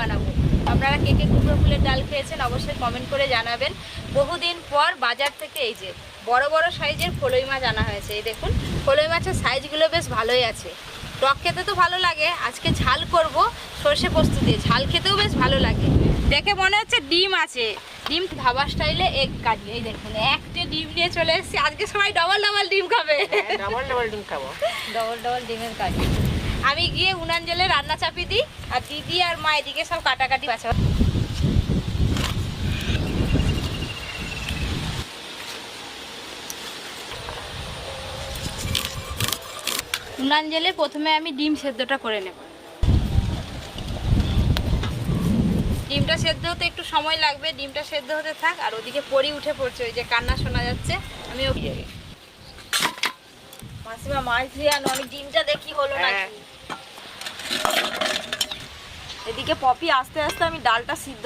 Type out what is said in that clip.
বানাবো। আপনারা কে কে কুমড়ো ফুলের ডাল খেয়েছেন অবশ্যই কমেন্ট করে জানাবেন। বহুদিন পর বাজার থেকে এই যে বড় বড় সাইজের ফলই মাছ আনা হয়েছে। এই দেখুন ফলই মাছের সাইজগুলো বেশ ভালোই আছে। টক খেতে তো ভালো লাগে, আজকে ঝাল করব সর্ষে পোস্ত দিয়ে, ঝাল খেতেও বেশ ভালো লাগে। দেখে মনে হচ্ছে ডিম আছে, ডিম ধাবা স্টাইলে এগ কারি। এই দেখুন একটা ডিম নিয়ে চলে এসেছি, আজকে সবাই ডবল ডবল ডিম খাবে। ডবল ডবল ডিম খাবো, ডবল ডবল ডিমের কারি। আমি গিয়ে উনান জলে রান্না চাপিয়ে দিই, আর দিদি আর মা এদিকে সব কাটাকাটি বাছা। উনান জলে প্রথমে আমি ডিম সেদ্ধটা করে নেব। ডিমটা সেদ্ধ হতে একটু সময় লাগবে, ডিমটা সেদ্ধ হতে থাক। আর ওদিকে পরি উঠে পড়ছে, ওই যে কান্না শোনা যাচ্ছে। আমি ওকে মাসিমা মাছ দিয়ে আনো, আমি ডিমটা দেখি হলো নাকি। এদিকে পপি আস্তে আস্তে আমি ডালটা সিদ্ধ